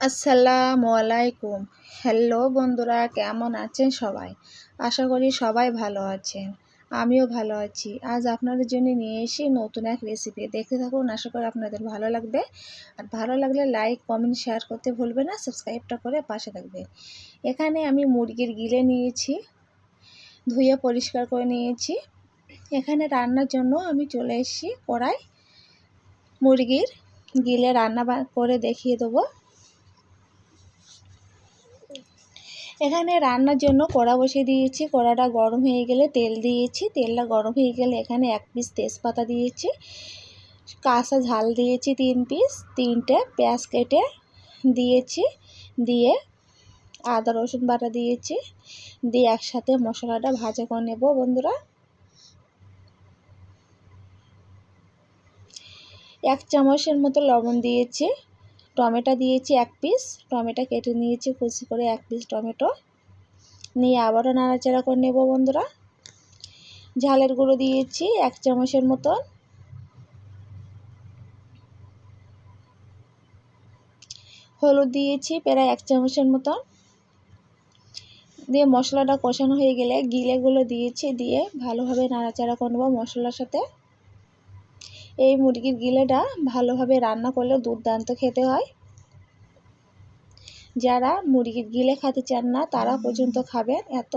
আসসালামু আলাইকুম। হ্যালো বন্ধুরা, কেমন আছেন সবাই? আশা করি সবাই ভালো আছেন। আমিও ভালো আছি। আজ আপনাদের জন্য নিয়ে এসেছি নতুন এক রেসিপি। দেখতে থাকুন, আশা করি আপনাদের ভালো লাগবে। আর ভালো লাগলে লাইক, কমেন্ট, শেয়ার করতে ভুলবেন না। সাবস্ক্রাইবটা করে পাশে থাকবেন। এখানে আমি মুরগির গিলে নিয়েছি, ধুয়ে পরিষ্কার করে নিয়েছি। এখানে রান্নার জন্য আমি চলে এসেছি কড়াই। মুরগির গিলে রান্না করে দেখিয়ে দেবো। এখানে রান্নার জন্য কড়া বসিয়ে দিয়েছি। কড়াটা গরম হয়ে গেলে তেল দিয়েছি। তেলটা গরম হয়ে গেলে এখানে 1 পিস তেজপাতা দিয়েছি, কাঁচা ঝাল দিয়েছি 3 পিস, 3টে পেঁয়াজ কেটে দিয়েছি, দিয়ে আদা রসুন বাটা দিয়েছি, দিয়ে একসাথে মশলাটা ভাজা করে নেব বন্ধুরা। 1 চামচের মতো লবণ দিয়েছি। টমেটো দিয়েছি 1 পিস, টমেটো কেটে নিয়েছি কুচি করে 1 পিস টমেটো নিয়ে আবারও নাড়াচাড়া করে নেব বন্ধুরা। ঝালের গুঁড়ো দিয়েছি 1 চামচের মতন, হলুদ দিয়েছি প্রায় 1 চামচের মতন, দিয়ে মশলাটা কষানো হয়ে গেলে গিলেগুলো দিয়েছি, দিয়ে ভালোভাবে নাড়াচাড়া করে নেব মশলার সাথে। এই মুরগির গিলেটা ভালোভাবে রান্না করলে দুর্দান্ত খেতে হয়। যারা মুরগির গিলে খেতে চান না তারা পর্যন্ত খাবেন। এত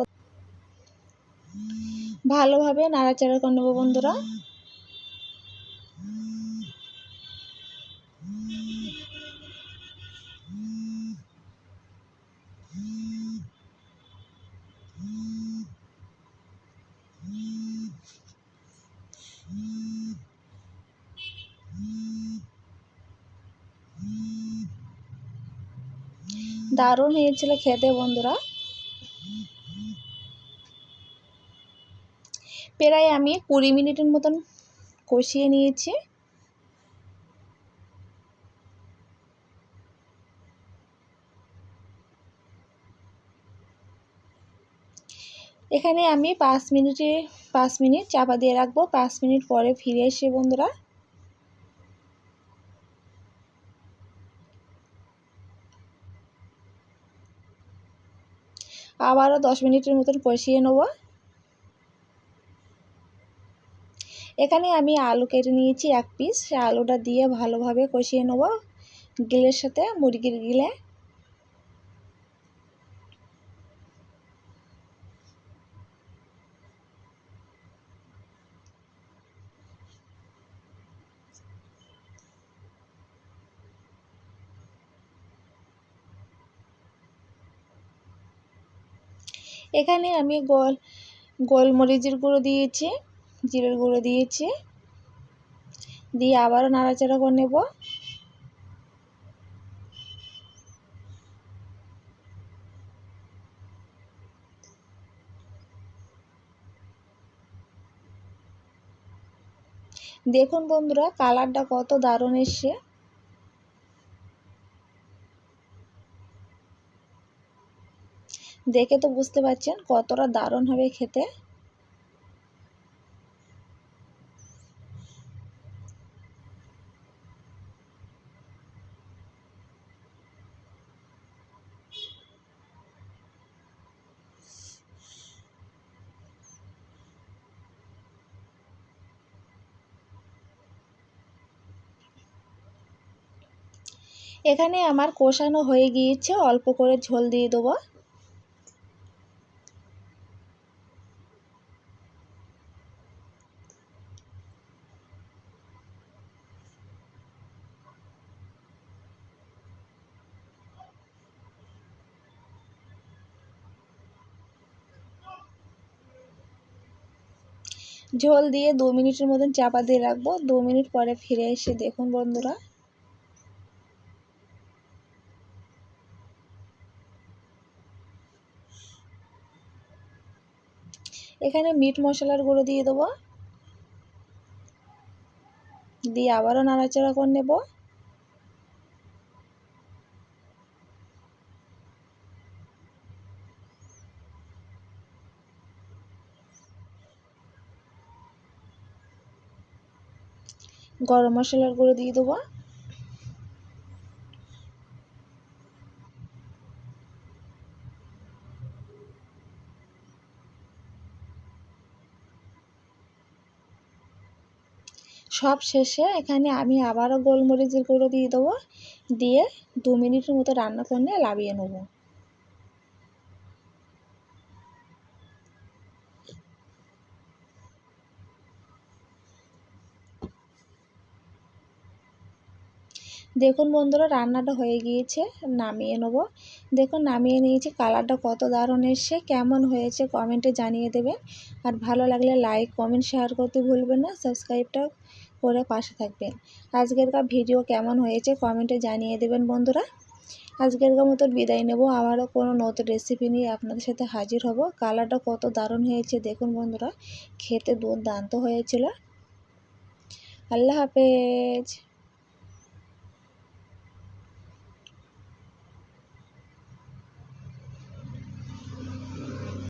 ভালোভাবে নাড়াচাড়া করে নেব বন্ধুরা। দারুণ হয়েছিল খেতে বন্ধুরা। প্রায় আমি 20 মিনিটের মতন কষিয়ে নিয়েছি। এখানে আমি 5 মিনিট চাপা দিয়ে রাখবো। 5 মিনিট পরে ফিরে এসে বন্ধুরা। আবারও 10 মিনিটের মতন কষিয়ে নেব। এখানে আমি আলু কেটে নিয়েছি 1 পিস, সেই আলুটা দিয়ে ভালোভাবে কষিয়ে নেব গিলের সাথে, মুরগির গিলে। এখানে আমি গোলমরিচের গুঁড়ো দিয়েছি, জিরের গুঁড়ো দিয়েছি, দিয়ে আবারও নাড়াচাড়া করে নেব। দেখুন বন্ধুরা, কালারটা কত দারুণ এসছে। দেখে তো বুঝতে পারছেন কতটা দারুণ হবে খেতে। এখানে আমার কষানো হয়ে গিয়েছে, অল্প করে ঝোল দিয়ে দেবো। ঝোল দিয়ে 2 মিনিটের মতন চাপা দিয়ে রাখবো। 2 মিনিট পরে ফিরে এসে দেখুন বন্ধুরা। এখানে মিট মশলার গুঁড়ো দিয়ে দেবো, দিয়ে আবারও নাড়াচাড়া করে নেব। গরম মশলার গুঁড়ো দিয়ে দেবো। সব শেষে এখানে আমি আবারও গোলমরিচের গুঁড়ো দিয়ে দেবো, দিয়ে 2 মিনিটের মতো রান্না করে নিয়ে নামিয়ে নেব। দেখুন বন্ধুরা, রান্নাটা হয়ে গিয়েছে, নামিয়ে নেব। দেখুন নামিয়ে নিয়েছি, কালারটা কত দারুণ এসছে। কেমন হয়েছে কমেন্টে জানিয়ে দেবেন। আর ভালো লাগলে লাইক কমেন্ট শেয়ার করতে ভুলবেন না, সাবস্ক্রাইবটা করে পাশে থাকবেন। আজকেরকার ভিডিও কেমন হয়েছে কমেন্টে জানিয়ে দেবেন বন্ধুরা। আজকেরকার মতো বিদায় নেব, আবারও কোনো নতুন রেসিপি নিয়ে আপনাদের সাথে হাজির হব। কালারটা কত দারুণ হয়েছে দেখুন বন্ধুরা, খেতে দুর্দান্ত হয়েছিল। আল্লাহ হাফেজ।